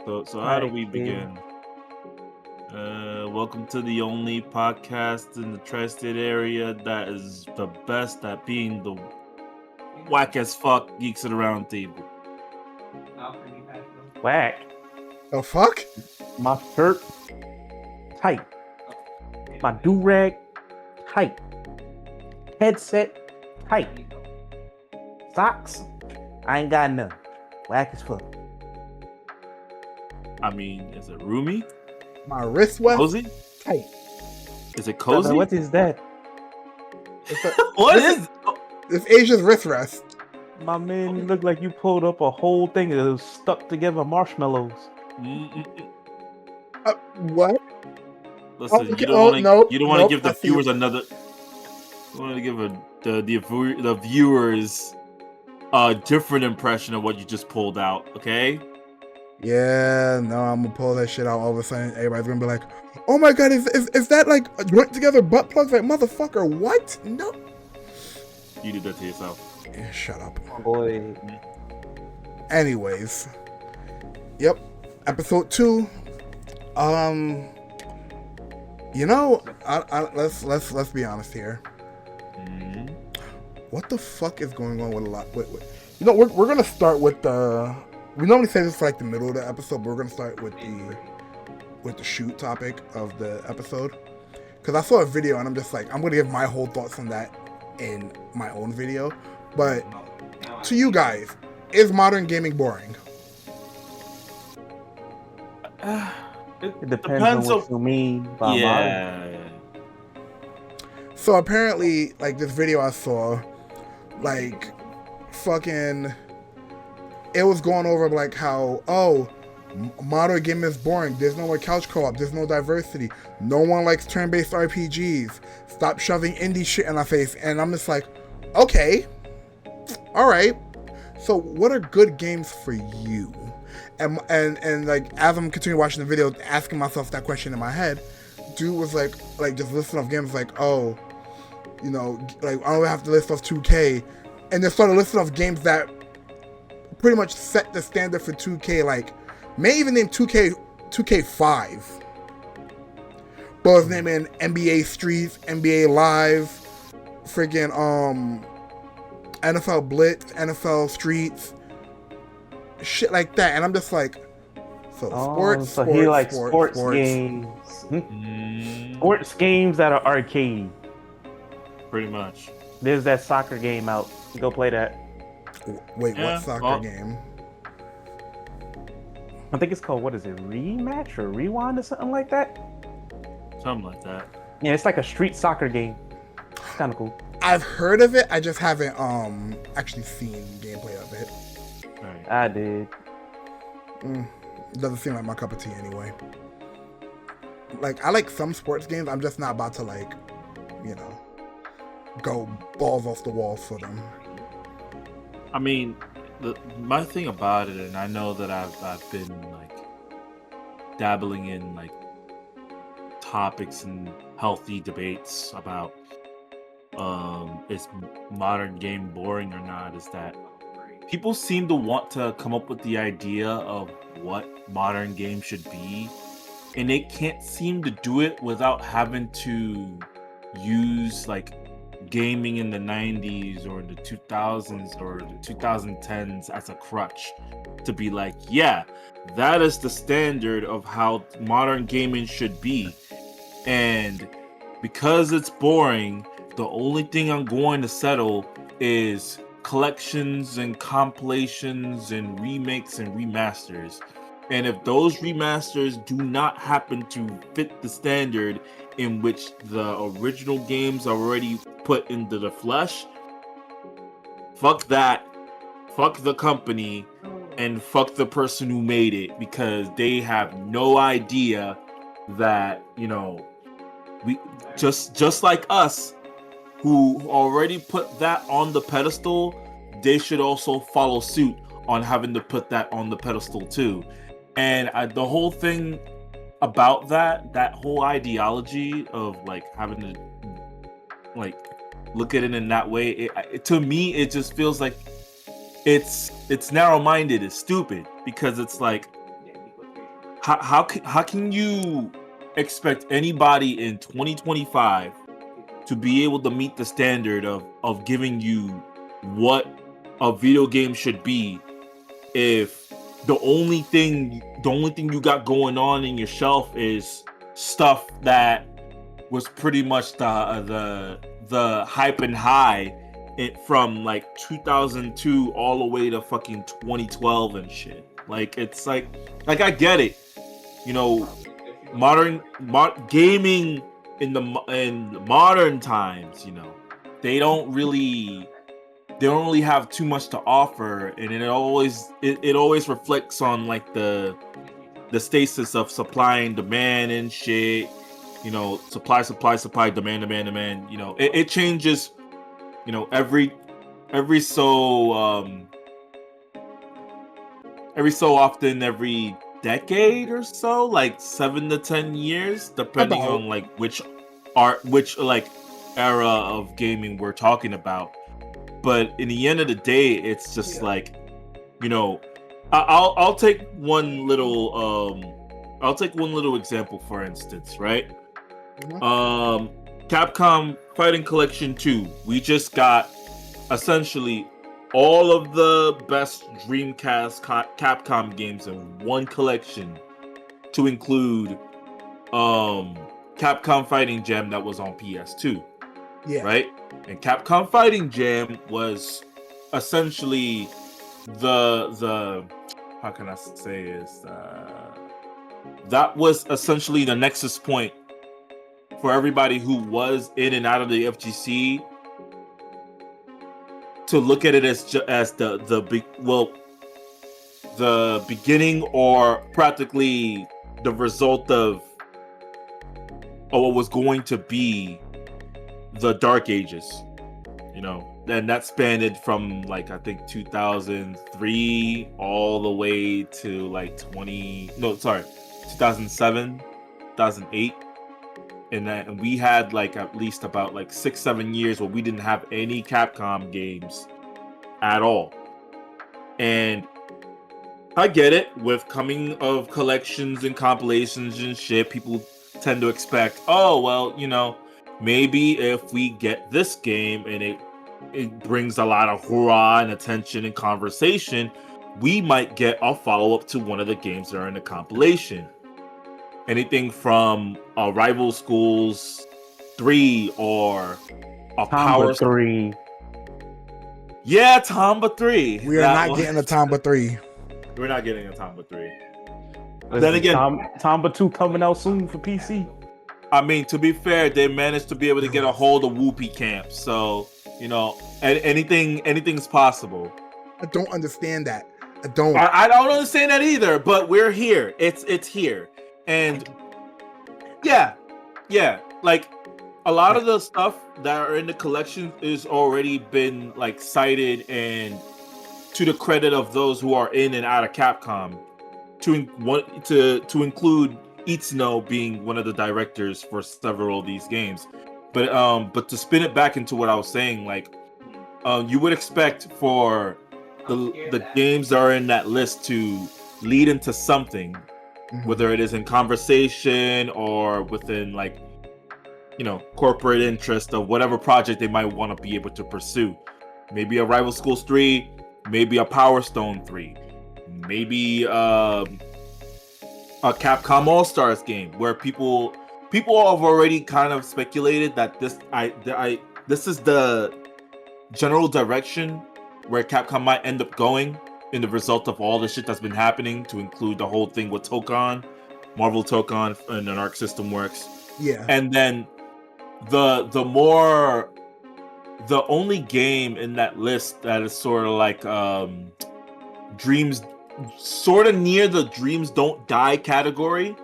So how do we begin? Welcome to the only podcast in the tri-state area that is the best at being the whack as fuck geeks at the round table. Whack. The fuck? My shirt tight. My do-rag tight. Headset tight. Socks, I ain't got none. Whack as fuck. I mean, is it roomy? My wristwatch Cozy? tight. Is it cozy? What is that? What is? It's Asia's wrist rest. My man, you look like you pulled up a whole thing of stuck together marshmallows. What? Listen, Okay, you don't want to give the I see viewers you. another. You want to give the viewers a different impression of what you just pulled out, okay? Yeah, no, I'm gonna pull that shit out. All of a sudden, everybody's gonna be like, "Oh my god, is that like joint together butt plugs?" Like, motherfucker, what? No. You did that to yourself. Yeah, shut up. Boy. Anyways, yep, episode 2. You know, let's be honest here. Mhm. What the fuck is going on with a lot? Wait. You know, we're gonna start with the. We normally say this for like the middle of the episode, but we're gonna start with the shoot topic of the episode. Because I saw a video and I'm just like, I'm gonna give my whole thoughts on that in my own video. But to you guys, is modern gaming boring? It depends on what you mean by modern. Yeah. So apparently, like this video I saw, like fucking, it was going over like how, modern gaming is boring. There's no more couch co-op. There's no diversity. No one likes turn-based RPGs. Stop shoving indie shit in our face. And I'm just like, okay, all right. So what are good games for you? And like as I'm continuing watching the video, asking myself that question in my head, dude was like just listing off games like, oh, you know, like I don't have to list off 2K, and they started listing off games that pretty much set the standard for 2K. Like, may even name 2K5, but was naming NBA Streets, NBA Live, freaking NFL Blitz, NFL Streets, shit like that, and I'm just like, sports. He likes sports games. Sports games that are arcade. Pretty much. There's that soccer game out. Go play that. Wait, Yeah, what soccer game? I think it's called, what is it, Rematch or Rewind or something like that? Something like that. Yeah, it's like a street soccer game. It's kind of cool. I've heard of it. I just haven't actually seen gameplay of it. Right. I did. Doesn't seem like my cup of tea anyway. Like, I like some sports games. I'm just not about to, like, you know, go balls off the walls for them. I mean, my thing about it, and I know that I've been like dabbling in like topics and healthy debates about is modern game boring or not, is that people seem to want to come up with the idea of what modern games should be, and they can't seem to do it without having to use like gaming in the 90s or the 2000s or the 2010s as a crutch to be like, yeah, that is the standard of how modern gaming should be. And because it's boring, the only thing I'm going to settle is collections and compilations and remakes and remasters. And if those remasters do not happen to fit the standard in which the original games are already put into the flesh, fuck that, fuck the company, and fuck the person who made it, because they have no idea that, you know, we just like us who already put that on the pedestal, they should also follow suit on having to put that on the pedestal too. And the whole thing about that whole ideology of like having to like look at it in that way, to me it just feels like it's narrow-minded, it's stupid, because it's like, how can you expect anybody in 2025 to be able to meet the standard of giving you what a video game should be if the only thing you got going on in your shelf is stuff that was pretty much the hype and high from like 2002 all the way to fucking 2012 and shit. Like it's like I get it, you know, gaming in modern times, you know, they don't really have too much to offer, and it always reflects on like the stasis of supply and demand and shit. You know, supply, demand. You know, it changes. You know, every so often, every decade or so, like 7 to 10 years, depending on like which like era of gaming we're talking about. But in the end of the day, it's just like, you know, I'll take one little example, for instance, right? Capcom Fighting Collection 2. We just got essentially all of the best Dreamcast Capcom games in one collection, to include Capcom Fighting Jam that was on PS2. Yeah. Right? And Capcom Fighting Jam was essentially the how can I say is that was essentially the nexus point for everybody who was in and out of the FGC to look at it as the beginning, or practically the result of what was going to be the Dark Ages, you know, and that spanned from like I think 2003 all the way to like 2007, 2008, and we had like at least about like 6-7 years where we didn't have any Capcom games at all. And I get it, with coming of collections and compilations and shit, people tend to expect, oh well, you know, maybe if we get this game and it brings a lot of hurrah and attention and conversation, we might get a follow-up to one of the games that are in the compilation. Anything from Rival Schools 3 or a Power 3. Yeah, Tomba 3. We are not getting a Tomba 3. We're not getting a Tomba 3. Then again, Tomba 2 coming out soon for PC. I mean, to be fair, they managed to be able to get a hold of Whoopee Camp, so you know, anything's possible. I don't understand that. I don't understand that either. But we're here. It's here, and yeah, like a lot of the stuff that are in the collection is already been like cited, and to the credit of those who are in and out of Capcom, to include Itsuno being one of the directors for several of these games. But to spin it back into what I was saying, like you would expect for the games that are in that list to lead into something, whether it is in conversation or within like, you know, corporate interest of whatever project they might want to be able to pursue. Maybe a Rival Schools 3, maybe a Power Stone 3, maybe a Capcom All-Stars game, where people have already kind of speculated that this is the general direction where Capcom might end up going in the result of all the shit that's been happening, to include the whole thing with Tokon, Marvel Tokon, and an Arc System Works. Yeah. And then the only game in that list that is sort of like Dreams, sort of near the Dreams Don't Die category,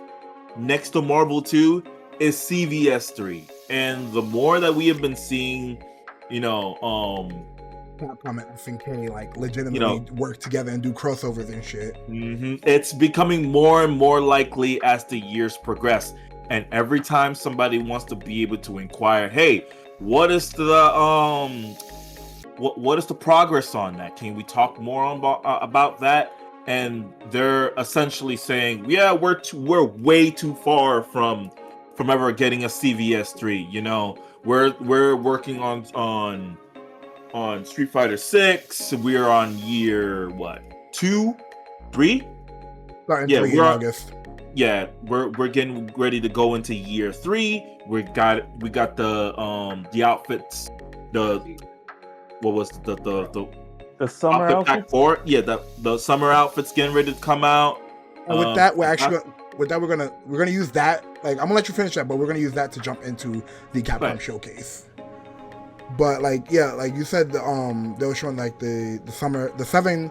next to Marvel 2, is CVS 3. And the more that we have been seeing, you know, Capcom and FNK like legitimately work together and do crossovers and shit. It's becoming more and more likely as the years progress. And every time somebody wants to be able to inquire, hey, what is the what is the progress on that? Can we talk more about that? and they're essentially saying, yeah, we're way too far from ever getting a CVS3. You know, we're working on Street Fighter 6. We're on year what, 2, 3? Starting Yeah, 3 in August. Yeah, we're getting ready to go into year 3. We got the outfits. What was The summer outfit pack outfits? 4? Yeah, the summer outfits getting ready to come out. And with that, we're gonna use that. Like, I'm gonna let you finish that, but we're gonna use that to jump into the Capcom Right. Showcase. But like, yeah, like you said, they were showing like the seven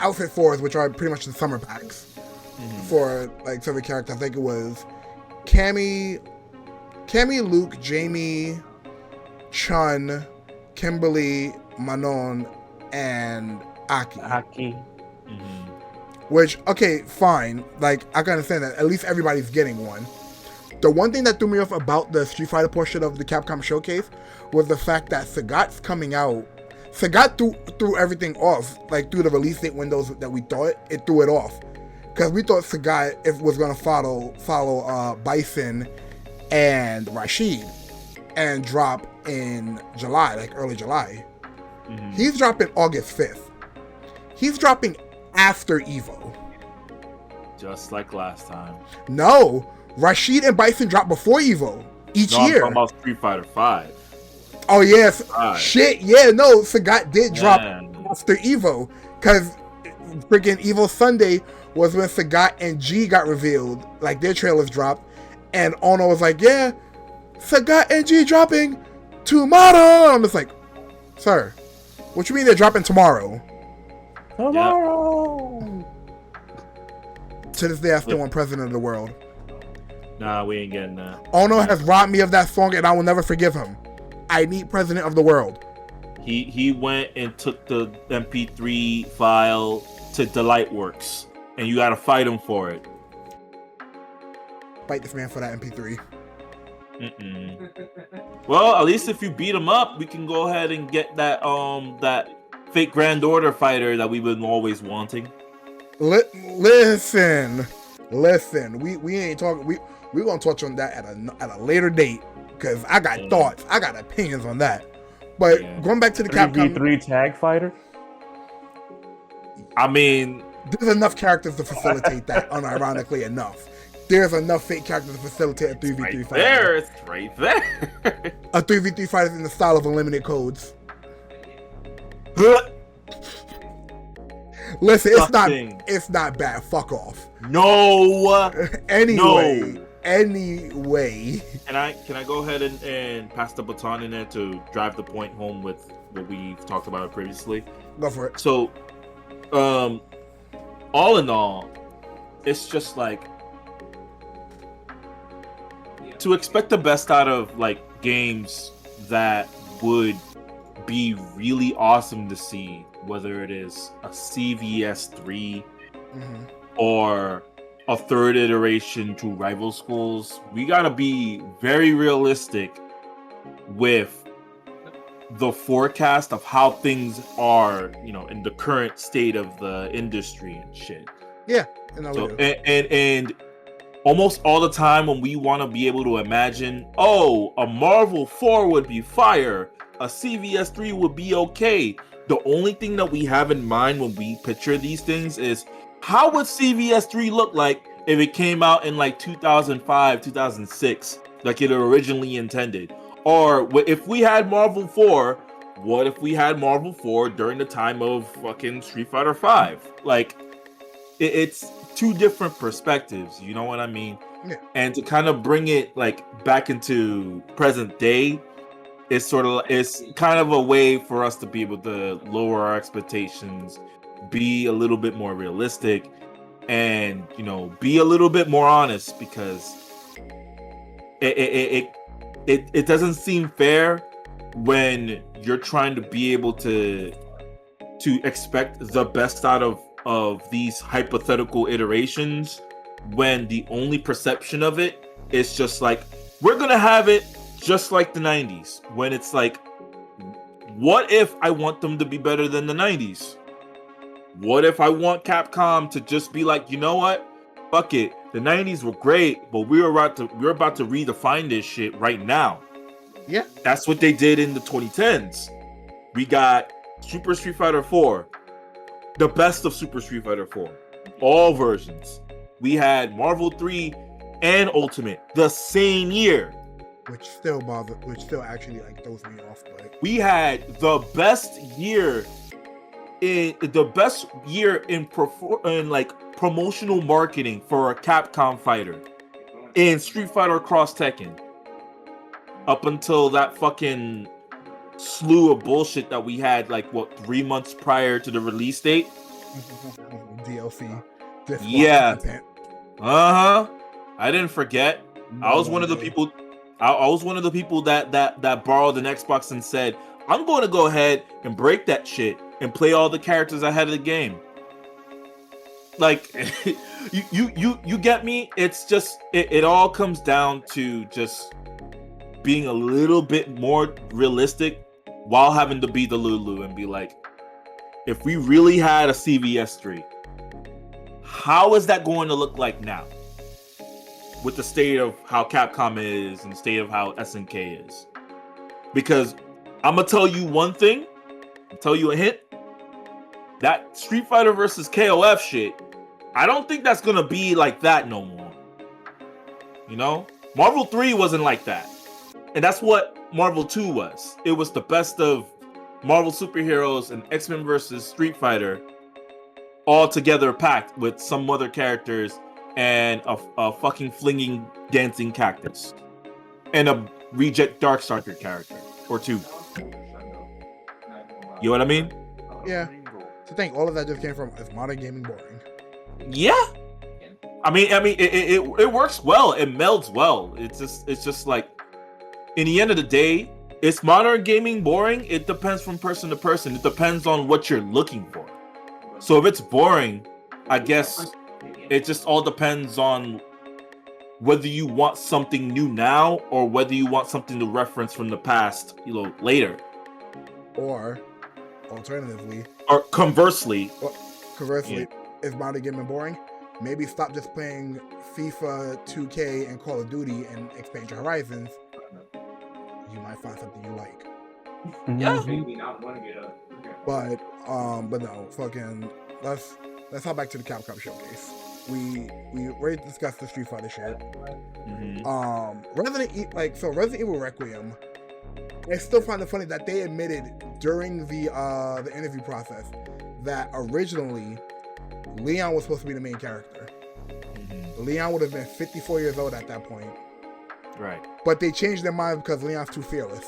outfit 4s, which are pretty much the summer packs for like 7 characters. I think it was Cammy, Luke, Jamie, Chun, Kimberly, Manon, and Aki. Which, okay, fine. Like, I can understand that. At least everybody's getting one. The one thing that threw me off about the Street Fighter portion of the Capcom Showcase was the fact that Sagat's coming out. Sagat threw everything off, like through the release date windows that we thought. It threw it off. Because we thought Sagat was going to follow Bison and Rashid and drop in July, like early July. He's dropping August 5th. He's dropping after Evo. Just like last time. No, Rashid and Bison drop before Evo each year. I'm talking about Street Fighter 5. Oh yes, Right. shit, yeah, no, Sagat did drop after Evo, because freaking Evo Sunday was when Sagat and G got revealed, like their trailers dropped, and Ono was like, yeah, Sagat and G dropping tomorrow. I'm just like, sir, what you mean they're dropping tomorrow? Tomorrow. To this day, I still want president of the world. Nah, we ain't getting that. Ono has robbed me of that song, and I will never forgive him. I need president of the world. He went and took the MP3 file to Delightworks, and you gotta fight him for it. Fight this man for that MP3. Well, at least if you beat him up, we can go ahead and get that fake Grand Order fighter that we've been always wanting. Listen. We ain't talking. We gonna touch on that at a later date, because I got thoughts. I got opinions on that. But going back to the Capcom 3v3 tag fighter. I mean, there's enough characters to facilitate that. Unironically enough, there's enough fake characters to facilitate a 3v3 fighter. It's right there. A 3v3 fighter in the style of Unlimited Codes. Listen, it's not bad. Fuck off. No. Anyway. Can I go ahead and pass the baton in there to drive the point home with what we've talked about previously? Go for it. So, all in all, it's just like to expect the best out of like games that would be really awesome to see, whether it is a CVS3 or a third iteration to Rival Schools. We gotta be very realistic with the forecast of how things are, you know, in the current state of the industry and shit. Yeah, and almost all the time when we want to be able to imagine, oh, a Marvel 4 would be fire, a CVS 3 would be okay. The only thing that we have in mind when we picture these things is, how would CVS 3 look like if it came out in like 2005, 2006, like it originally intended? Or if we had Marvel 4, what if we had Marvel 4 during the time of fucking Street Fighter 5? Like, it's two different perspectives, you know what I mean? Yeah. And to kind of bring it like back into present day, it's kind of a way for us to be able to lower our expectations, be a little bit more realistic, and, you know, be a little bit more honest, because it doesn't seem fair when you're trying to be able to expect the best out of these hypothetical iterations, when the only perception of it is just like, we're gonna have it just like the 90s, when it's like, what if I want them to be better than the 90s? What if I want Capcom to just be like, you know what? Fuck it. The 90s were great, but we're about to redefine this shit right now. Yeah. That's what they did in the 2010s. We got Super Street Fighter 4, the best of Super Street Fighter 4, all versions. We had Marvel 3 and Ultimate the same year. Which still actually like throws me off, but We had the best year in like promotional marketing for a Capcom fighter in Street Fighter Cross Tekken. Up until that fucking slew of bullshit that we had, like, what, 3 months prior to the release date? DLC. Yeah. Uh-huh. I didn't forget. No, I was one of the people. I was one of the people that borrowed an Xbox and said, I'm going to go ahead and break that shit and play all the characters ahead of the game. Like, you get me? It's just it all comes down to just being a little bit more realistic while having to be the Lulu and be like, if we really had a CVS3, how is that going to look like now? With the state of how Capcom is and the state of how SNK is. Because I'm going to tell you one thing, tell you a hint, that Street Fighter versus KOF shit, I don't think that's going to be like that no more. You know? Marvel 3 wasn't like that. And that's what Marvel 2 was. It was the best of Marvel superheroes and X-Men versus Street Fighter all together packed with some other characters and a fucking flinging dancing cactus. And a reject Darkstalker character. Or two. You know what I mean? Yeah. To think all of that just came from is modern gaming boring. Yeah. I mean it works well. It melds well. It's just like, in the end of the day, is modern gaming boring? It depends from person to person. It depends on what you're looking for. So if it's boring, I guess it just all depends on whether you want something new now or whether you want something to reference from the past, later. Or alternatively, or conversely, is modern gaming boring? Maybe stop just playing FIFA, 2K, and Call of Duty and expand your horizons. You might find something you like. Yeah. But no, fucking let's hop back to the Capcom Showcase. We already discussed the Street Fighter shit. Mm-hmm. Resident Evil Requiem. I still find it funny that they admitted during the interview process that originally Leon was supposed to be the main character. Mm-hmm. Leon would have been 54 years old at that point. Right. But they changed their mind because Leon's too fearless.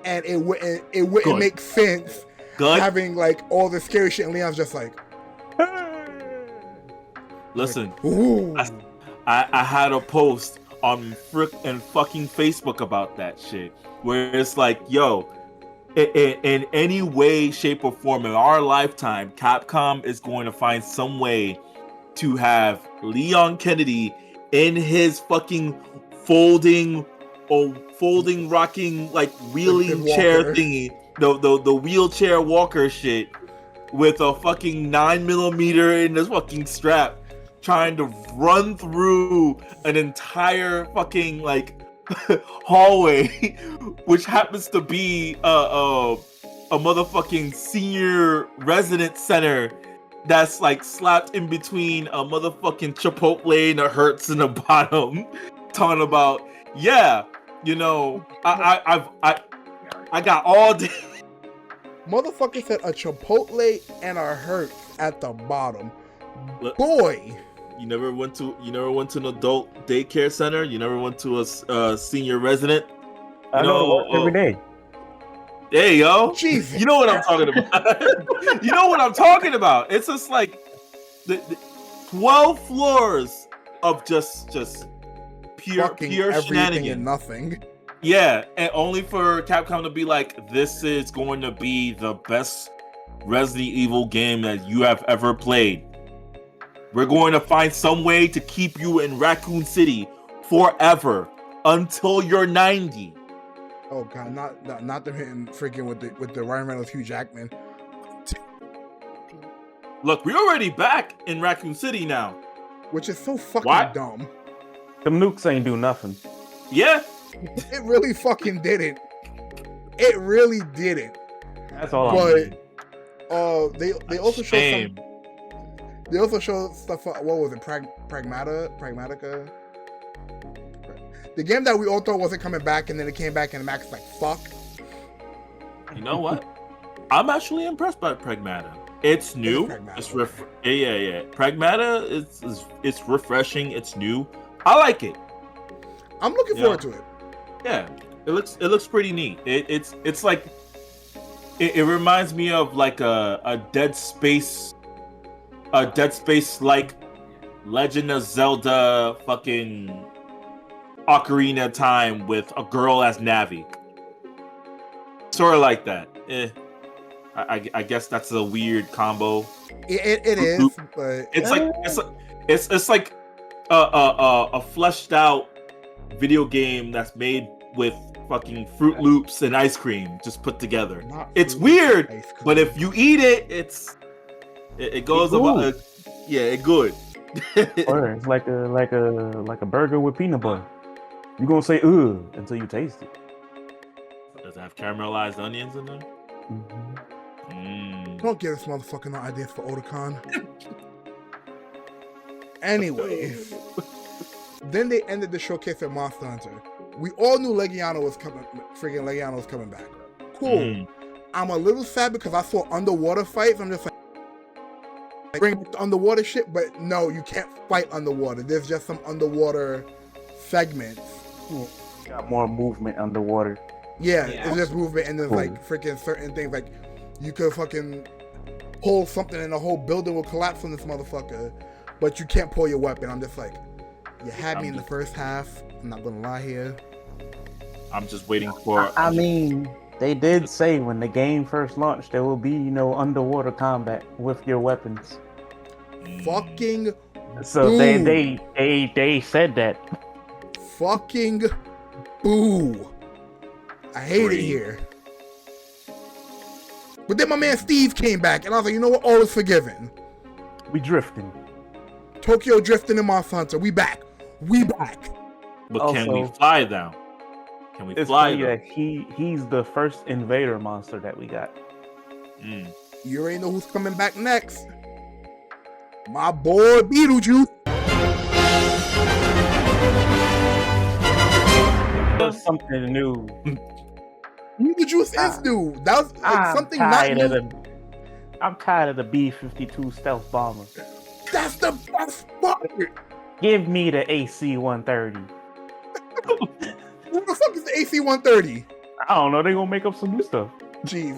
And it wouldn't make sense having like all this scary shit and Leon's just like, listen, like, I had a post on fucking Facebook about that shit where it's like, yo, in any way, shape, or form in our lifetime, Capcom is going to find some way to have Leon Kennedy in his fucking folding, rocking, like wheeling chair thingy, the wheelchair walker shit, with a fucking 9mm in this fucking strap, trying to run through an entire fucking like hallway, which happens to be a motherfucking senior resident center that's like slapped in between a motherfucking Chipotle and a Hertz in the bottom, talking about, yeah, I got all day. Motherfucker said a Chipotle and a Hertz at the bottom. Boy, you never went to an adult daycare center? You never went to a senior resident? I go to work every day. Hey, yo. Jesus. You know what I'm talking about. You know what I'm talking about. It's just like the 12 floors of just pure shenanigans and nothing. Yeah, and only for Capcom to be like, this is going to be the best Resident Evil game that you have ever played. We're going to find some way to keep you in Raccoon City forever until you're 90. Oh god, not them hitting freaking with the Ryan Reynolds, Hugh Jackman. Look, we're already back in Raccoon City now. Which is so fucking What? dumb. Them nukes ain't do nothing. Yeah. It really fucking didn't. It really didn't. That's all But they also showed Shame. some. They also showed stuff. What was it? Pragmatica. The game that we all thought wasn't coming back, and then it came back, and Max was like, "Fuck." You know what? I'm actually impressed by Pragmata. It's new. It's yeah. Pragmata it's refreshing. It's new. I like it. I'm looking forward to it. Yeah, it looks pretty neat. It's like it reminds me of like a Dead Space like Legend of Zelda fucking Ocarina of Time with a girl as Navi. Sort of like that. I guess that's a weird combo. It is, but it's like a fleshed out video game that's made with fucking Fruit Loops and ice cream just put together. It's weird, but if you eat it, it goes about. Yeah, it's good. Or it's like a burger with peanut butter. You gonna say ugh until you taste it. Does it have caramelized onions in them? Don't give this motherfucker no ideas for Otakon. Anyways, then they ended the showcase at Monster Hunter. We all knew Legiano was coming. Freaking Legiano was coming back. Cool. I'm a little sad because I saw underwater fights. I'm just like, bring back the underwater shit, but no, you can't fight underwater. There's just some underwater segments. Got more movement underwater. Yeah, it's just movement, and there's like freaking certain things like you could fucking pull something and the whole building will collapse on this motherfucker, but you can't pull your weapon. I'm just like, you had me in the first half. I'm not gonna lie here. I'm just waiting for. I mean, they did say when the game first launched there will be, underwater combat with your weapons. Fucking. So boo. they said that. Fucking boo. I hate it here. But then my man Steve came back, and I was like, you know what? All is forgiven. We drifting. Tokyo drifting in Monster Hunter. We back. We back. But Also, can we fly down? Can we it's fly funny down? that he's the first invader monster that we got. You already know who's coming back next. My boy Beetlejuice. There's something new. Beetlejuice is new. That was like something not new. I'm tired of the B-52 stealth bomber. That's the best part. Give me the AC-130. Who the fuck is the AC-130? I don't know. They're gonna make up some new stuff. Jeez.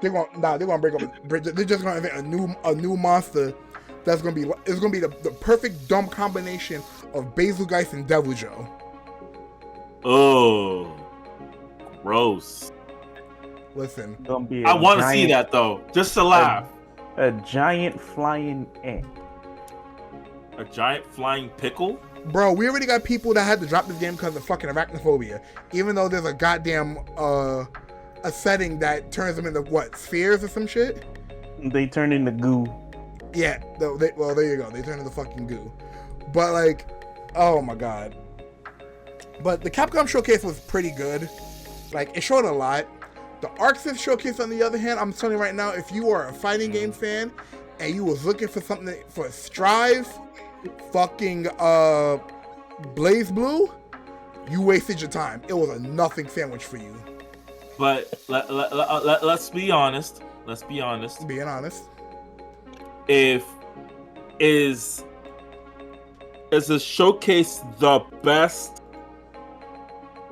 They're gonna break up. They're just gonna invent a new monster that's gonna be the perfect dumb combination of Basilgeist and Deviljho. Oh, gross. Listen, I want to see that though, just to laugh. A giant flying ant. A giant flying pickle? bro, we already got people that had to drop this game because of fucking arachnophobia. Even though there's a goddamn a setting that turns them into what, spheres or some shit? They turn into goo. Yeah, well, there you go. They turn into fucking goo. But like, oh my god. But the Capcom Showcase was pretty good. Like, it showed a lot. The ArkSys Showcase, on the other hand, I'm telling you right now, if you are a fighting game fan and you was looking for something for Strive, fucking Blaze Blue, you wasted your time. It was a nothing sandwich for you. But let's be honest. Let's be honest. Being honest. Is a showcase the best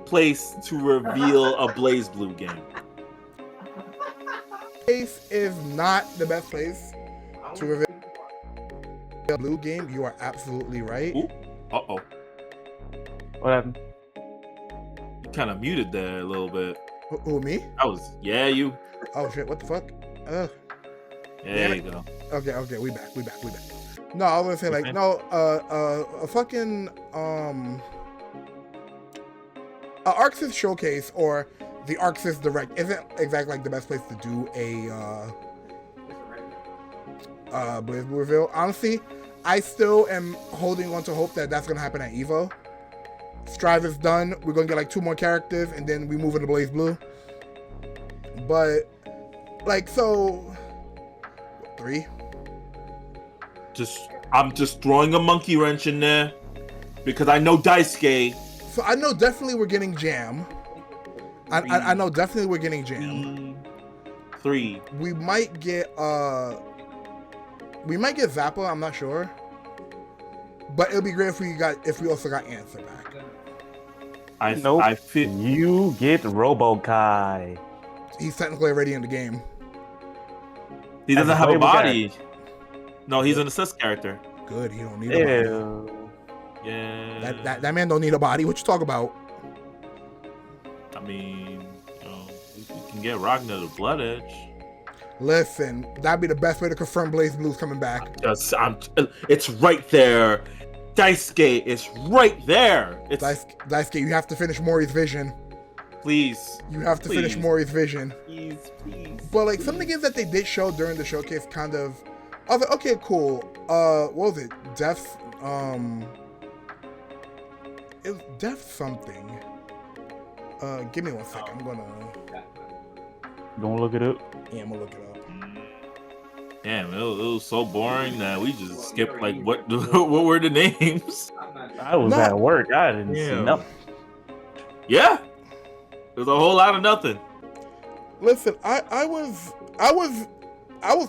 place to reveal a Blaze Blue game? Showcase is not the best place to reveal a blue game. You are absolutely right. Uh-oh. What happened? You kind of muted there a little bit. Who, me? Yeah, you. Oh shit, what the fuck? There you go. Okay, we back. No, I was gonna say like, no, a fucking a ArkSys Showcase or the ArkSys Direct isn't exactly like the best place to do a Blaze Blue reveal. Honestly, I still am holding on to hope that that's gonna happen at Evo. Strive is done. We're gonna get like 2 more characters, and then we move into Blaze Blue. But like, so 3. I'm just throwing a monkey wrench in there because I know Daisuke. So I know definitely we're getting Jam. I know definitely we're getting Jam. 3. We might get Zappa. I'm not sure. But it'll be great if we also got Answer back. I feel You get Robo-Kai. He's technically already in the game. he doesn't As a have a playable body. No, he's an assist character. Good, he don't need a body. Ew. Yeah. That man don't need a body. What you talk about? I mean, we can get Ragnar the Blood Edge. Listen, that'd be the best way to confirm Blaze Blue's coming back. It's right there. Daisuke is right there. Daisuke, you have to finish Mori's vision. Please. You have to finish Mori's vision. Please. But like some of the games that they did show during the showcase kind of, I was like, okay, cool. What was it? Death, it was Death something. Give me 1 second. I'm gonna look it up? Yeah, I'm gonna look it up. Damn, it was so boring that we just skipped like what were the names? I was at work. I didn't see nothing. Yeah. There's a whole lot of nothing. Listen, I was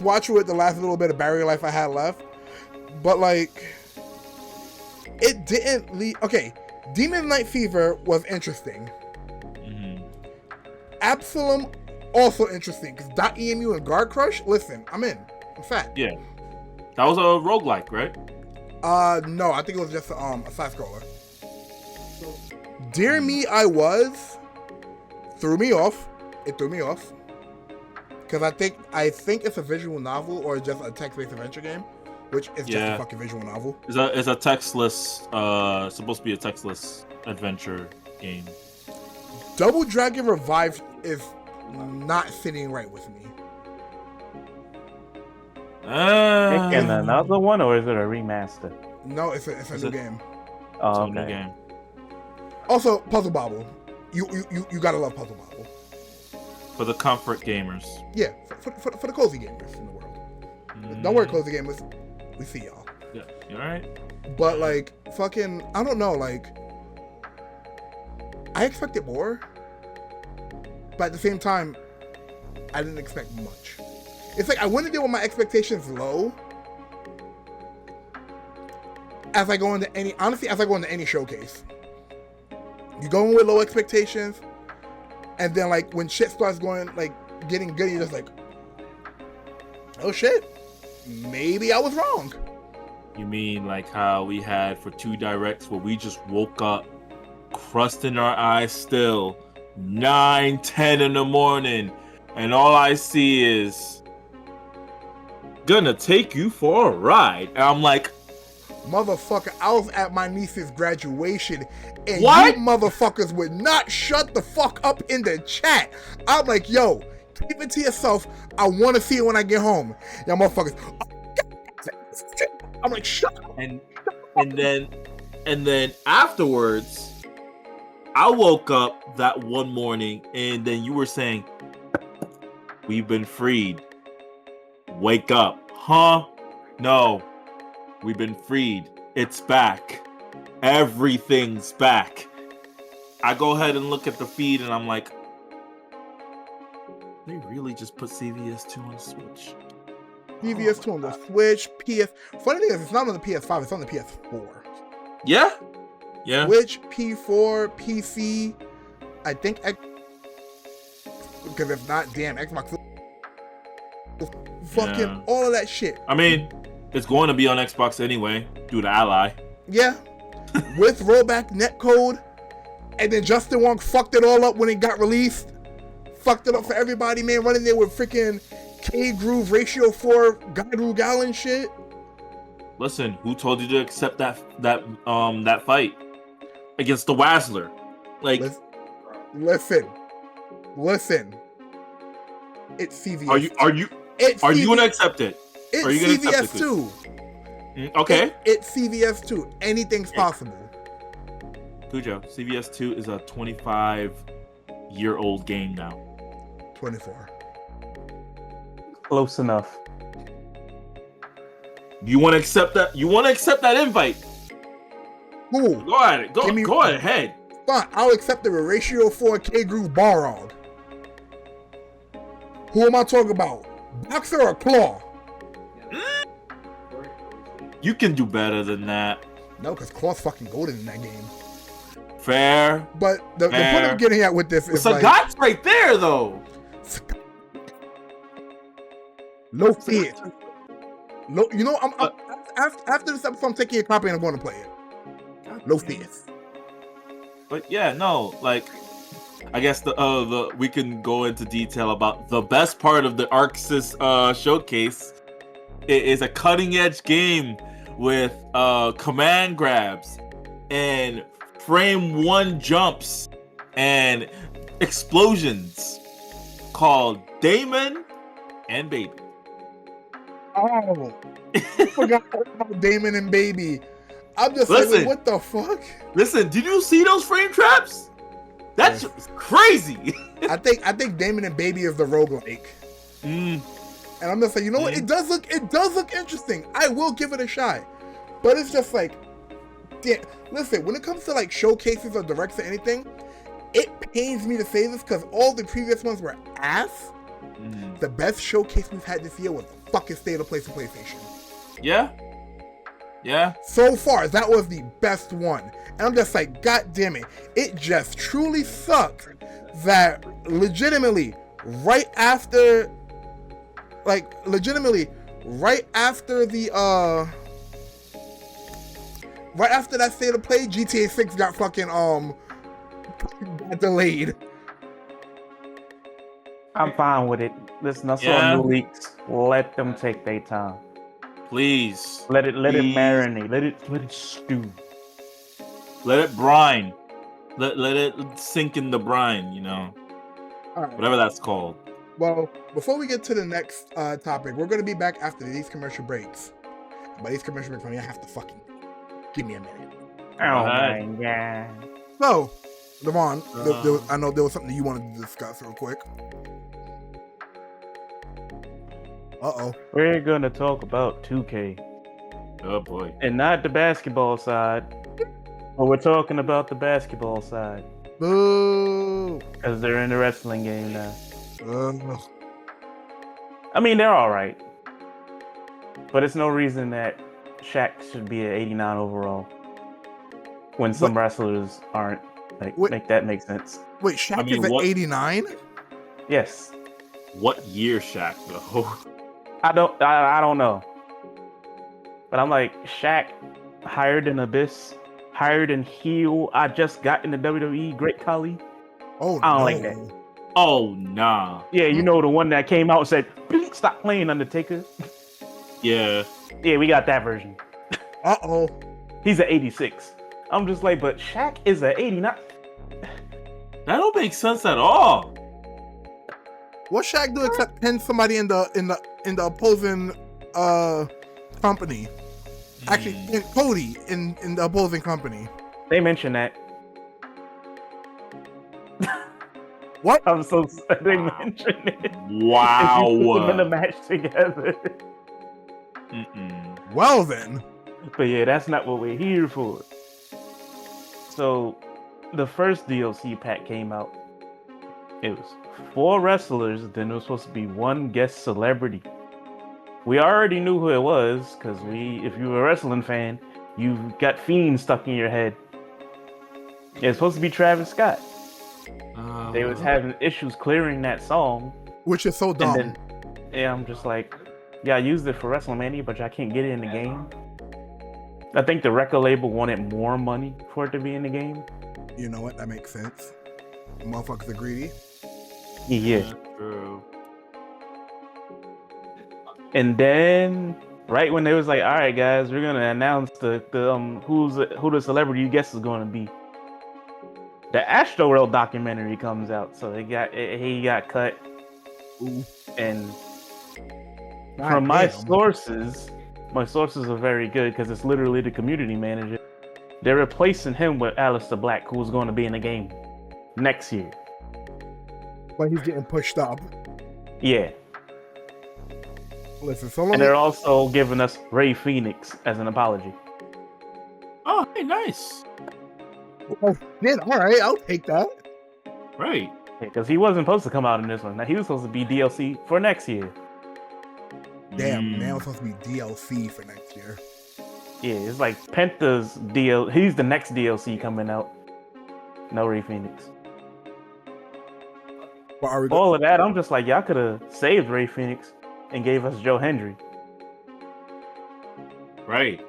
watching with the last little bit of barrier life I had left, but like it didn't leave. Okay, Demon Knight Fever was interesting. Absalom also interesting because .emu and Guard Crush. Listen, I'm in. I'm fat. Yeah, that was a roguelike, right? No, I think it was just a side scroller. Dear Me, I Was threw me off. It threw me off because I think it's a visual novel or just a text-based adventure game, which is just a fucking visual novel. It's a textless, supposed to be a textless adventure game. Double Dragon Revived is not sitting right with me. And another one, or is it a remaster? No, it's a new game. Oh, it's a new game. Also, Puzzle Bobble. You gotta love Puzzle Bobble. For the comfort gamers. Yeah, for the cozy gamers in the world. Don't worry, cozy gamers. We see y'all. Yeah, you alright? But like, fucking, I don't know, like, I expected more, but at the same time, I didn't expect much. It's like I went in there with my expectations low. As I go into any showcase, you go in with low expectations, and then like when shit starts going like getting good, you're just like, oh shit, maybe I was wrong. You mean like how we had for 2 directs where we just woke up, crust in our eyes still, 9-10 in the morning, and all I see is gonna take you for a ride. And I'm like, motherfucker, I was at my niece's graduation and what? You motherfuckers would not shut the fuck up in the chat. I'm like, yo, keep it to yourself. I want to see it when I get home. Y'all motherfuckers. I'm like, shut up. And then afterwards, I woke up that one morning and then you were saying, we've been freed. Wake up. Huh? No. We've been freed. It's back. Everything's back. I go ahead and look at the feed and I'm like, they really just put CVS2 on the Switch. CVS2 on the Switch, PS. Funny thing is, it's not on the PS5, it's on the PS4. Yeah? Yeah. Switch, P4, PC, I think because if not, damn, Xbox. Fucking all of that shit. I mean, it's going to be on Xbox anyway, due to Ally. Yeah. With rollback netcode. And then Justin Wong fucked it all up when it got released. Fucked it up for everybody, man. Running there with freaking K-Groove Ratio 4 God Rugal and shit. Listen, who told you to accept that fight against the Wazzler? Like, listen. It's CVS. Are you gonna accept it? Or are It's you gonna accept CVS it? too. Okay. It's CVS too. Anything's possible. Cujo, CVS 2 is a 25-year-old game now. 24. Close enough. You want to accept that? You want to accept that invite? Cool. Go ahead. Go ahead. Fine. I'll accept the Ratio 4K Groove Balrog. Who am I talking about? Boxer or Claw? You can do better than that. No, because Claw's fucking golden in that game. Fair. But the point I'm getting at with this is Sagat's right there, though. No fear. No, you know, after this episode, I'm taking a copy and I'm going to play it. No fear. But yeah, no, like, I guess we can go into detail about the best part of the ArkSys showcase. It is a cutting edge game with command grabs and frame one jumps and explosions called Damon and Baby. Oh, I forgot about Damon and Baby. I'm just like, wait, what the fuck? Listen, did you see those frame traps? That's crazy. I think Damon and Baby is the roguelike. And I'm just like, you know what? It does look interesting. I will give it a shot. But it's just like, damn, listen, when it comes to like showcases or directs or anything, it pains me to say this because all the previous ones were ass. The best showcase we've had this year was the fucking State of Play for PlayStation. Yeah. So far, that was the best one. And I'm just like, god damn it. It just truly sucks that legitimately right after that State of Play, GTA 6 got fucking got delayed. I'm fine with it. Listen, I saw new leaks. Let them take their time. Please. Let it marinate. Let it stew. Let it brine. Let it sink in the brine, you know. All right. Whatever that's called. Well, before we get to the next topic, we're going to be back after these commercial breaks. By these commercial breaks, you have to fucking give me a minute. Oh my god. So, Devon, I know there was something you wanted to discuss real quick. We're gonna talk about 2K. Oh boy. And not the basketball side. But we're talking about the basketball side. Boo! Because they're in the wrestling game now. Ugh. I mean, they're alright. But it's no reason that Shaq should be at 89 overall. When some wrestlers aren't. Make that make sense. Wait, Shaq is at 89? Yes. What year Shaq though? I don't know. But I'm like, Shaq, higher than Abyss, higher than Heel. I just got in the WWE, Great Khali. Oh, I don't like that. Oh, nah. Yeah, you know the one that came out and said, "Please stop playing Undertaker." Yeah. Yeah, we got that version. He's at 86. I'm just like, but Shaq is at 89. That don't make sense at all. What Shaq do except pin somebody in the opposing company? Actually, pin Cody in the opposing company. They mentioned that. What? I'm so sad they mentioned it. Wow. And you put them in a match together. Well then. But yeah, that's not what we're here for. So, the first DLC pack came out. It was 4 wrestlers, then there was supposed to be 1 guest celebrity. We already knew who it was, because if you were a wrestling fan, you've got Fiend stuck in your head. It's supposed to be Travis Scott. They was having issues clearing that song. Which is so dumb. And then, I'm just like, yeah, I used it for WrestleMania, but I can't get it in the game. I think the record label wanted more money for it to be in the game. You know what? That makes sense. Motherfuckers are greedy. Yeah. True. And then, right when they was like, "All right, guys, we're gonna announce who the celebrity guest is going to be," the Astroworld documentary comes out. So he got cut. And From my Goddamn. sources are very good because it's literally the community manager. They're replacing him with Alistair Black, who's going to be in the game next year. But he's getting pushed up. Yeah. Listen, so long And they're also giving us Ray Phoenix as an apology. Oh, hey, nice. Oh, shit, all right, I'll take that. Right. Because he wasn't supposed to come out in this one. Now, he was supposed to be DLC for next year. Damn, man, was supposed to be DLC for next year. Yeah, it's like Penta's DL. He's the next DLC coming out. No Ray Phoenix. But are we All of that, I'm just like, y'all could have saved Ray Phoenix and gave us Joe Hendry. Right.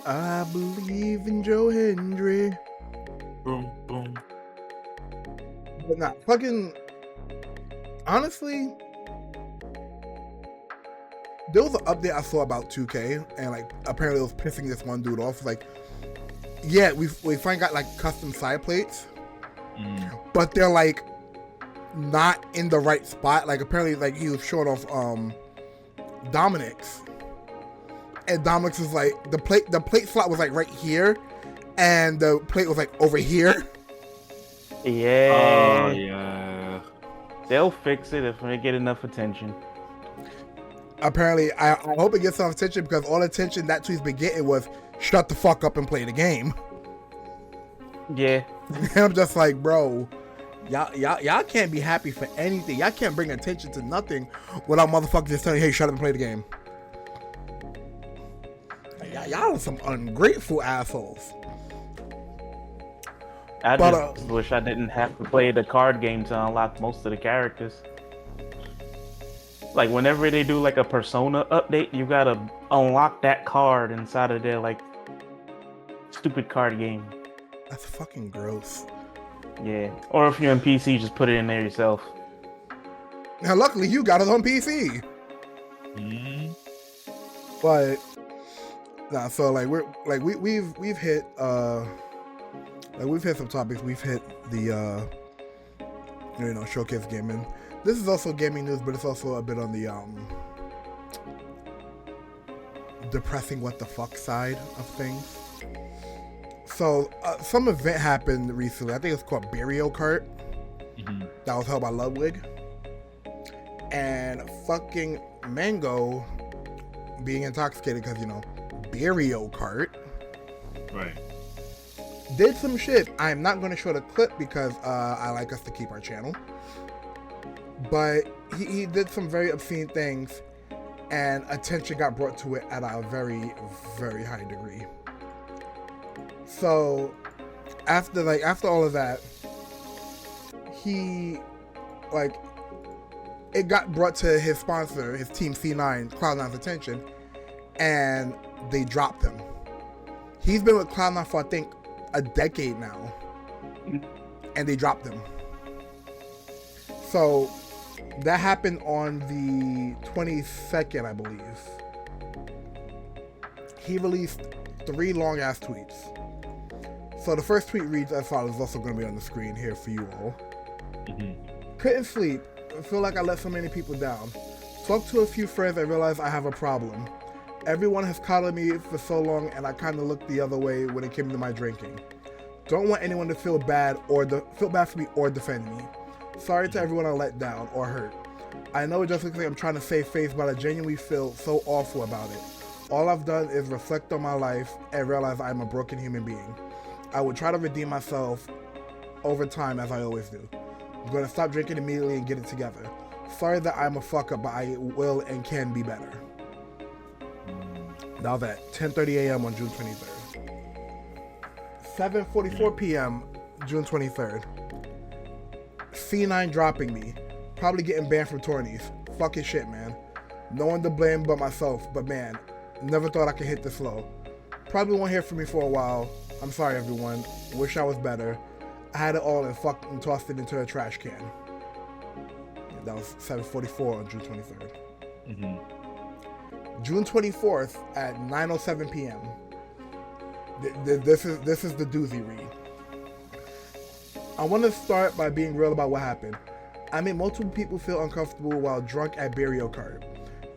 I believe in Joe Hendry. Boom, boom. But not fucking. Honestly, there was an update I saw about 2K, and like apparently it was pissing this one dude off. Like, yeah, we finally got like custom side plates, but they're like not in the right spot. Like apparently, like he was short off Dominic's, and Dominic's was like the plate slot was like right here, and the plate was like over here. Yeah. Oh, yeah. They'll fix it if they get enough attention. Apparently, I hope it gets some attention because all the attention that tweet's been getting was shut the fuck up and play the game. Yeah. And I'm just like, bro, y'all can't be happy for anything. Y'all can't bring attention to nothing without motherfuckers just telling you, hey, shut up and play the game. Y'all are some ungrateful assholes. I just wish I didn't have to play the card game to unlock most of the characters. Like whenever they do like a Persona update, you gotta unlock that card inside of their like stupid card game. That's fucking gross. Yeah. Or if you're on PC, just put it in there yourself. Now, luckily, you got it on PC. But nah, so like we've hit like we've hit some topics. We've hit the showcase gaming. This is also gaming news, but it's also a bit on the depressing what the fuck side of things. So some event happened recently. I think it's called Burial Cart. That was held by Ludwig. And fucking Mango being intoxicated because, Burial Cart. Right. Did some shit. I am not going to show the clip because I like us to keep our channel. But he did some very obscene things, and attention got brought to it at a very, very high degree. So after all of that, it got brought to his sponsor, his team C9, Cloud9's attention, and they dropped him. He's been with Cloud9 for I think a decade now, and they dropped him. So that happened on the 22nd, I believe. He released 3 long-ass tweets. So the first tweet reads as follows, also going to be on the screen here for you all. Couldn't sleep. I feel like I let so many people down. Talked to a few friends and realized I have a problem. Everyone has coddled me for so long and I kind of looked the other way when it came to my drinking. Don't want anyone to feel bad for me or defend me. Sorry to everyone I let down or hurt. I know it just looks like I'm trying to save face, but I genuinely feel so awful about it. All I've done is reflect on my life and realize I'm a broken human being. I will try to redeem myself over time as I always do. I'm going to stop drinking immediately and get it together. Sorry that I'm a fuck up, but I will and can be better. That was at 10:30 a.m. on June 23rd. 7:44 p.m. June 23rd. C9 dropping me. Probably getting banned from tourneys. Fucking shit, man. No one to blame but myself, but man, never thought I could hit this low. Probably won't hear from me for a while. I'm sorry, everyone. Wish I was better. I had it all and fucking tossed it into a trash can. That was 7:44 on June 23rd. June 24th at 9:07 p.m. This is the doozy read. I want to start by being real about what happened. I made multiple people feel uncomfortable while drunk at burial card.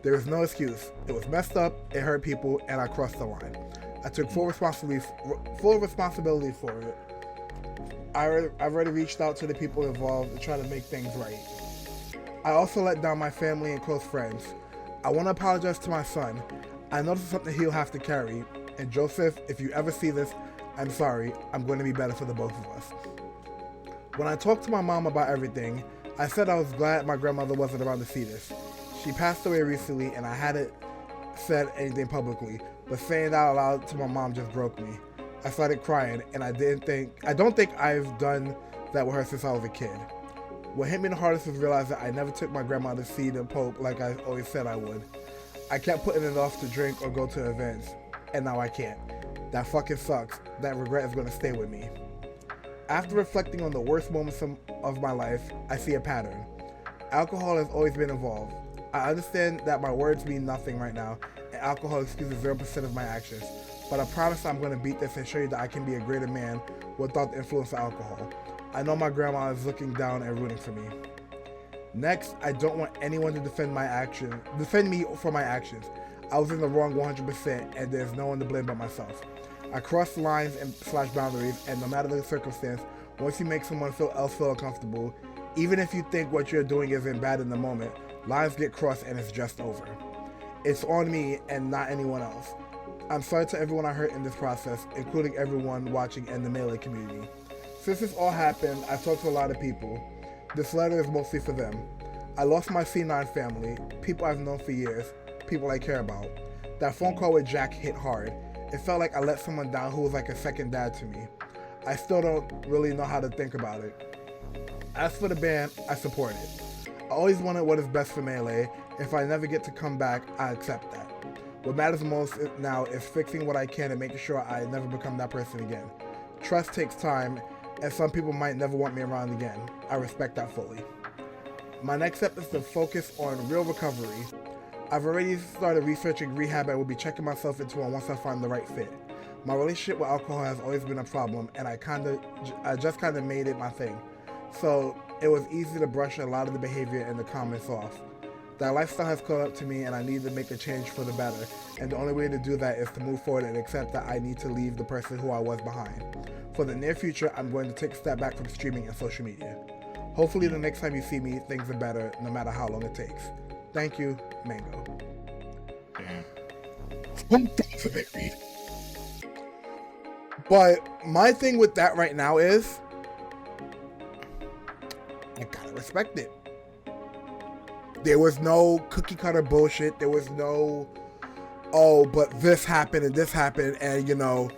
There is no excuse. It was messed up, it hurt people, and I crossed the line. I took full responsibility for it. I've already reached out to the people involved to try to make things right. I also let down my family and close friends. I want to apologize to my son. I know this is something he'll have to carry. And Joseph, if you ever see this, I'm sorry. I'm going to be better for the both of us. When I talked to my mom about everything, I said I was glad my grandmother wasn't around to see this. She passed away recently and I hadn't said anything publicly, but saying that out loud to my mom just broke me. I started crying and I don't think I've done that with her since I was a kid. What hit me the hardest was realizing I never took my grandma to see the Pope like I always said I would. I kept putting it off to drink or go to events, and now I can't. That fucking sucks. That regret is going to stay with me. After reflecting on the worst moments of my life, I see a pattern. Alcohol has always been involved. I understand that my words mean nothing right now, and alcohol excuses 0% of my actions, but I promise I'm going to beat this and show you that I can be a greater man without the influence of alcohol. I know my grandma is looking down and rooting for me. Next, I don't want anyone to defend me for my actions. I was in the wrong 100%, and there's no one to blame but myself. I crossed lines and / boundaries, and no matter the circumstance, once you make someone else feel uncomfortable, even if you think what you're doing isn't bad in the moment, lines get crossed and it's just over. It's on me and not anyone else. I'm sorry to everyone I hurt in this process, including everyone watching and the Melee community. Since this all happened, I've talked to a lot of people. This letter is mostly for them. I lost my C9 family, people I've known for years, people I care about. That phone call with Jack hit hard. It felt like I let someone down who was like a second dad to me. I still don't really know how to think about it. As for the band, I support it. I always wanted what is best for Melee. If I never get to come back, I accept that. What matters most now is fixing what I can and making sure I never become that person again. Trust takes time, and some people might never want me around again. I respect that fully. My next step is to focus on real recovery. I've already started researching rehab and will be checking myself into it once I find the right fit. My relationship with alcohol has always been a problem, and I just kind of made it my thing. So it was easy to brush a lot of the behavior and the comments off. That lifestyle has caught up to me, and I need to make a change for the better. And the only way to do that is to move forward and accept that I need to leave the person who I was behind. For the near future, I'm going to take a step back from streaming and social media. Hopefully the next time you see me, things are better, no matter how long it takes. Thank you, Mango. But my thing with that right now is, I gotta respect it. There was no cookie cutter bullshit. There was no, oh, but this happened, and you know,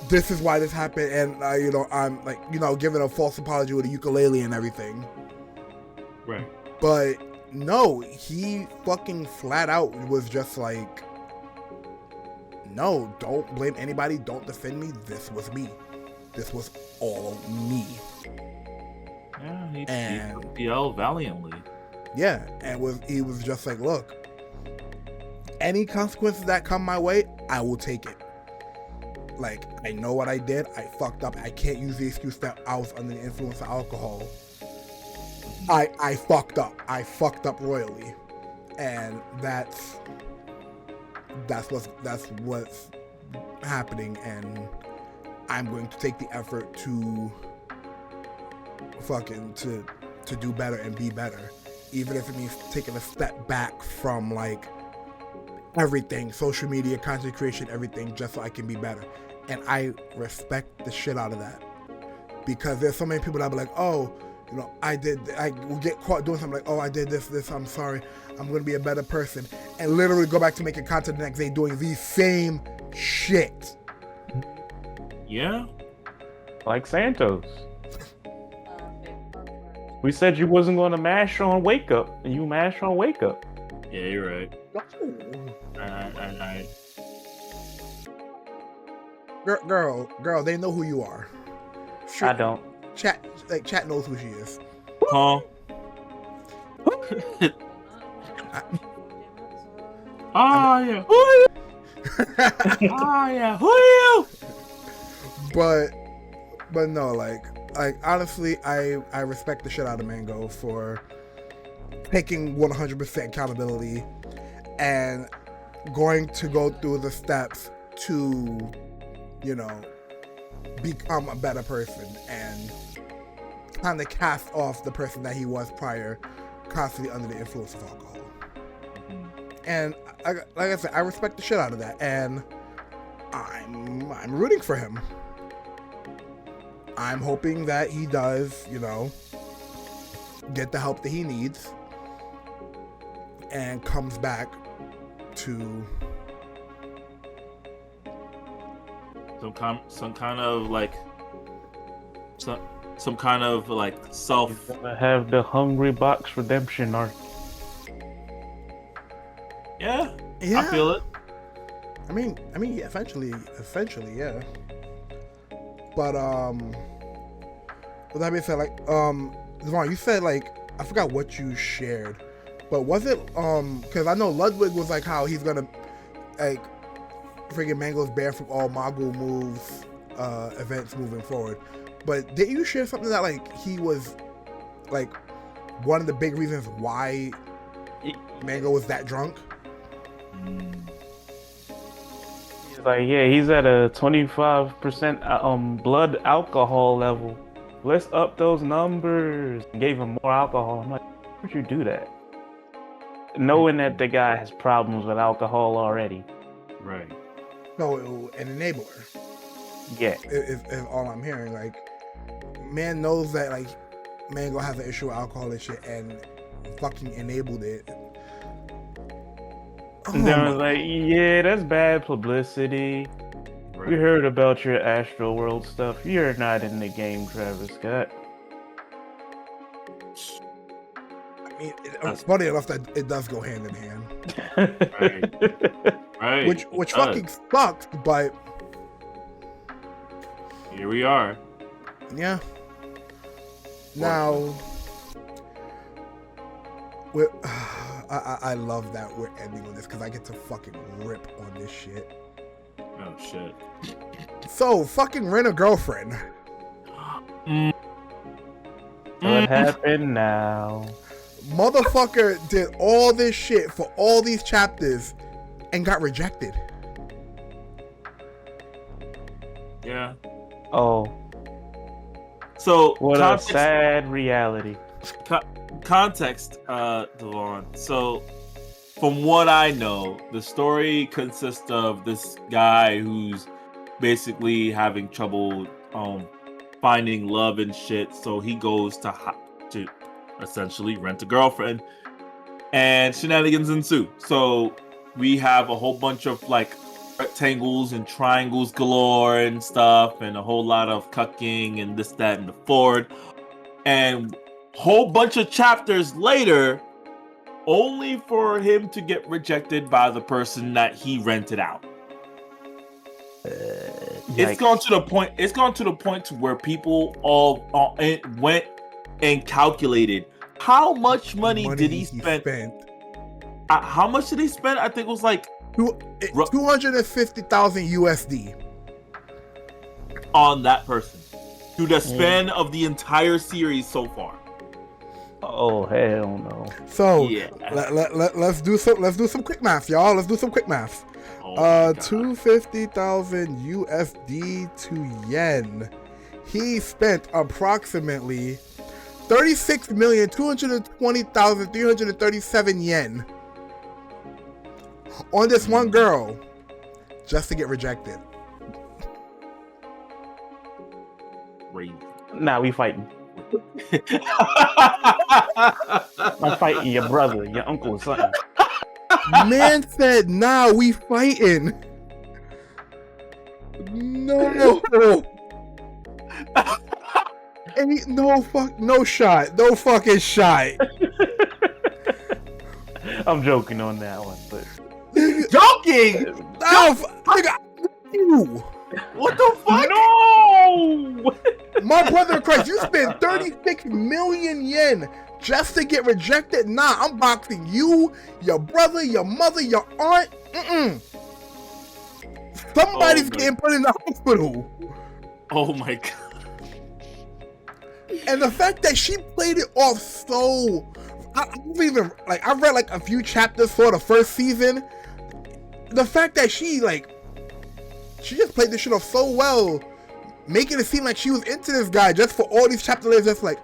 this is why this happened, and you know, I'm like, you know, giving a false apology with a ukulele and everything. Right. But no, he fucking flat out was just like, no, don't blame anybody, don't defend me. This was me. This was all me. Yeah, he yelled valiantly. Yeah, and he was just like, look, any consequences that come my way, I will take it. Like, I know what I did. I fucked up. I can't use the excuse that I was under the influence of alcohol. I fucked up. I fucked up royally. And that's what's happening, and I'm going to take the effort to fucking to do better and be better. Even if it means taking a step back from like everything, social media, content creation, everything, just so I can be better. And I respect the shit out of that. Because there's so many people that be like, oh, you know, I will get caught doing something like, oh, I did this, I'm sorry, I'm going to be a better person. And literally go back to making content the next day doing the same shit. Yeah. Like Santos. We said you wasn't going to mash on Wake Up, and you mashed on Wake Up. Yeah, you're right. Girl, they know who you are. I don't. Chat knows who she is. Huh? Yeah. Yeah. Who are you? But no, like, like honestly, I respect the shit out of Mango for taking 100% accountability and going to go through the steps to, you know, become a better person and kind of cast off the person that he was prior, constantly under the influence of alcohol. And like I said, I respect the shit out of that, and I'm rooting for him. I'm hoping that he does, you know, get the help that he needs and comes back to some kind of like self. Gonna have the Hungry Box redemption arc. Yeah, I feel it. I mean, yeah, eventually, yeah. But with that being said, like, Devon, you said like I forgot what you shared, but was it because I know Ludwig was like how he's gonna like freaking Mango's banned from all Magul moves events moving forward. But did you share something that like he was like one of the big reasons why Mango was that drunk? Like, yeah, he's at a 25% blood alcohol level. Let's up those numbers. Gave him more alcohol. I'm like, why would you do that? Knowing that the guy has problems with alcohol already. Right. No, an enabler. Yeah. Is all I'm hearing. Like, man knows that like Mango has an issue with alcohol and shit, and fucking enabled it. And then I was like, yeah, that's bad publicity. Right. We heard about your Astro World stuff. You're not in the game, Travis Scott. I mean, it's funny enough that it does go hand in hand. Right. Which fucking sucks, but here we are. Yeah. Now, I love that we're ending on this because I get to fucking rip on this shit. Oh shit. So fucking rent a girlfriend. What happened now? Motherfucker did all this shit for all these chapters and got rejected. Yeah. Oh. So what a sad reality. Context, Devon. So, from what I know, the story consists of this guy who's basically having trouble finding love and shit. So he goes to essentially rent a girlfriend, and shenanigans ensue. So we have a whole bunch of like rectangles and triangles galore and stuff, and a whole lot of cucking and this, that, and the forward, and whole bunch of chapters later, only for him to get rejected by the person that he rented out. It's gone to the point. It's gone to the point to where people all went and calculated how much money did he spend. How much did he spend? I think it was like 250,000 USD on that person through the span of the entire series so far. Oh hell no! So yeah. let's do some quick math, y'all. Let's do some quick math. 250,000 USD to yen. He spent approximately 36,220,337 yen on this one girl just to get rejected. Nah, we fighting. I'm fighting your brother, your uncle, or something. Man said, "Nah, we fighting." No. Ain't no fucking shot. I'm joking on that one, but joking. What the fuck? No! My brother in Christ, you spent 36 million yen just to get rejected? Nah, I'm boxing you, your brother, your mother, your aunt. Somebody's getting put in the hospital. Oh my god. And the fact that she played it off so, I've read like a few chapters for the first season. The fact that she just played this shit off so well, making it seem like she was into this guy just for all these chapters later, just like,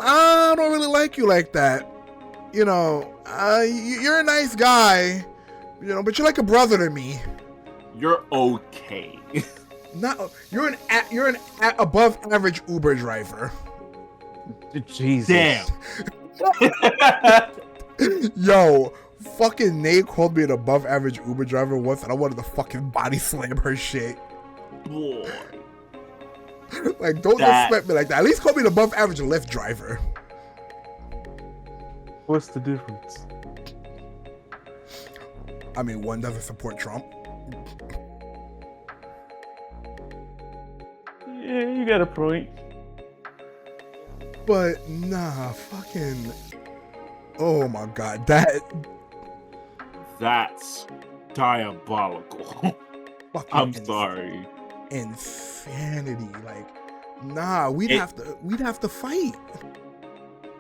I don't really like you like that. You know, you're a nice guy, you know, but you're like a brother to me. You're okay. You're an above average Uber driver. Jesus. Damn. Yo, fucking Nate called me an above average Uber driver once, and I wanted to fucking body slam her shit. Boy. Like, don't disrespect me like that. At least call me an above average Lyft driver. What's the difference? I mean, one doesn't support Trump. Yeah, you got a point. But nah, fucking. Oh my god, That's diabolical. I'm sorry. Insanity. Like, nah, we'd have to fight.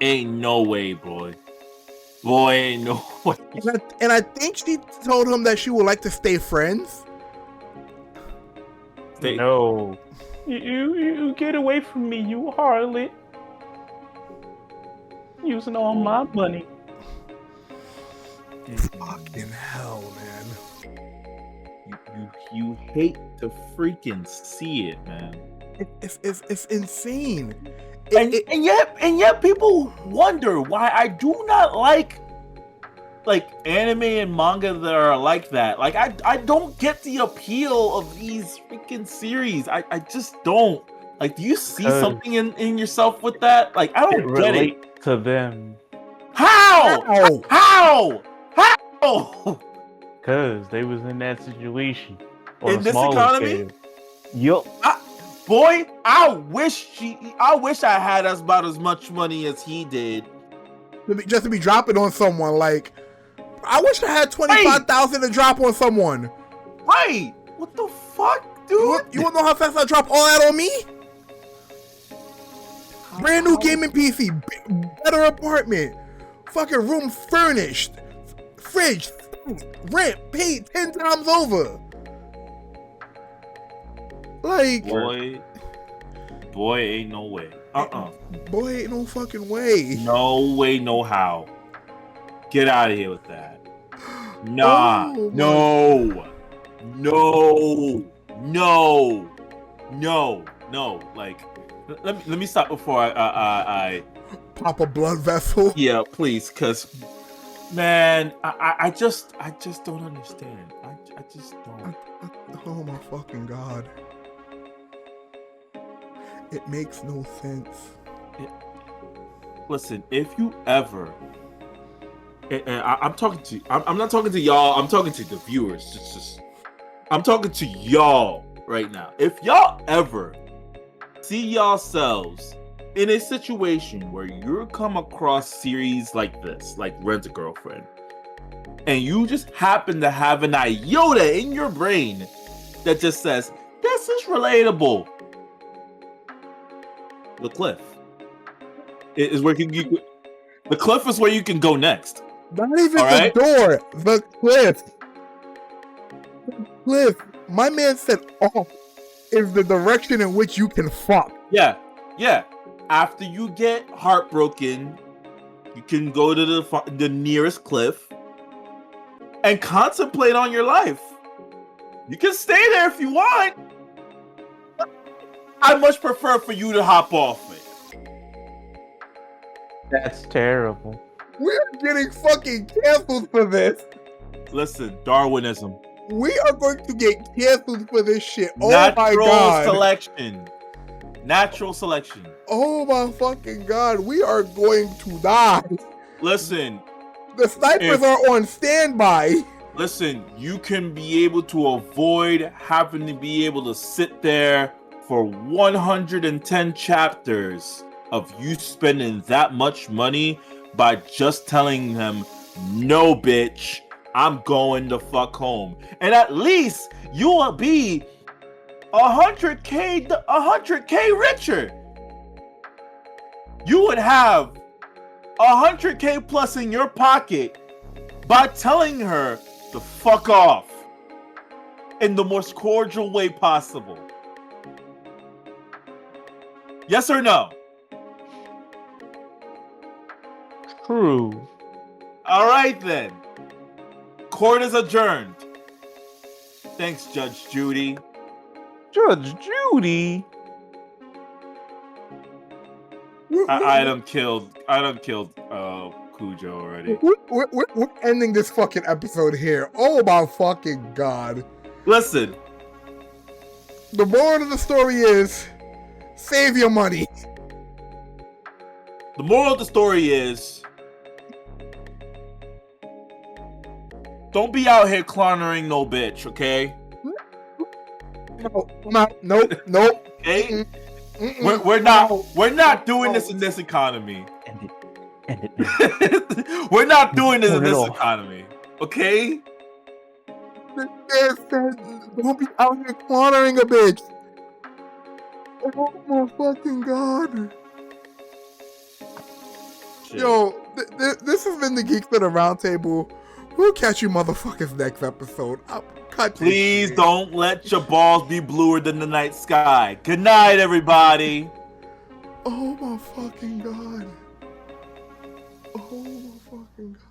Ain't no way, boy. Boy, ain't no way. And I think she told him that she would like to stay friends. No. You get away from me, you harlot. Using all my money. Fucking hell, man. You hate to freaking see it, man. It's insane. And yet people wonder why I do not like anime and manga that are like that. Like I don't get the appeal of these freaking series. I just don't. Like, do you see something in yourself with that? Like, I don't get it. To them. How? Cause they was in that situation. In this economy? Yup. Boy, I wish I had about as much money as he did. Just to be dropping on someone. Like, I wish I had 25,000 to drop on someone. Right? What the fuck, dude? You wanna know how fast I drop all that on me? Brand new gaming PC, better apartment, fucking room furnished, fridge, rent paid 10 times over. Like, boy, ain't no way. Boy, ain't no fucking way. No way, no how. Get out of here with that. Nah, no. Like, let me stop before I pop a blood vessel. Yeah, please, cause man, I just don't understand. I just don't. Oh my fucking god. It makes no sense. Listen, if you ever, and I'm talking to, I'm not talking to y'all. I'm talking to the viewers. I'm talking to y'all right now. If y'all ever see yourselves in a situation where you come across series like this, like Rent a Girlfriend, and you just happen to have an iota in your brain that just says, this is relatable, the cliff is where the cliff is where you can go next. Not even the door, the cliff. The cliff. My man said off is the direction in which you can fuck. Yeah. After you get heartbroken, you can go to the nearest cliff and contemplate on your life. You can stay there if you want. I much prefer for you to hop off it. That's terrible. We're getting fucking canceled for this. Listen, Darwinism. We are going to get canceled for this shit. Oh my god. Natural selection. Oh my fucking god. We are going to die. Listen. The snipers are on standby. Listen, you can be able to avoid having to be able to sit there for 110 chapters of you spending that much money by just telling them, no, bitch, I'm going the fuck home. And at least you will be 100K richer. you would have 100K plus in your pocket by telling her to fuck off in the most cordial way possible. Yes or no? True. All right then. Court is adjourned. Thanks, Judge Judy. Judge Judy. I done killed Cujo already. We're ending this fucking episode here. Oh my fucking god. Listen, The moral of the story is save your money. the moral of the story is don't be out here Klarna'ing no bitch, okay? Nope. Okay? Mm-mm. We're not doing this in this economy. End it. We're not doing this in Turn it this off. economy. Okay? Don't be out here cornering a bitch. Oh my fucking god. Shit. Yo, this has been the Geeks at the Roundtable. We'll catch you motherfuckers next episode. I'll cut this Please shit. don't let your balls be bluer than the night sky. Good night, everybody. Oh my fucking god. Oh my fucking god.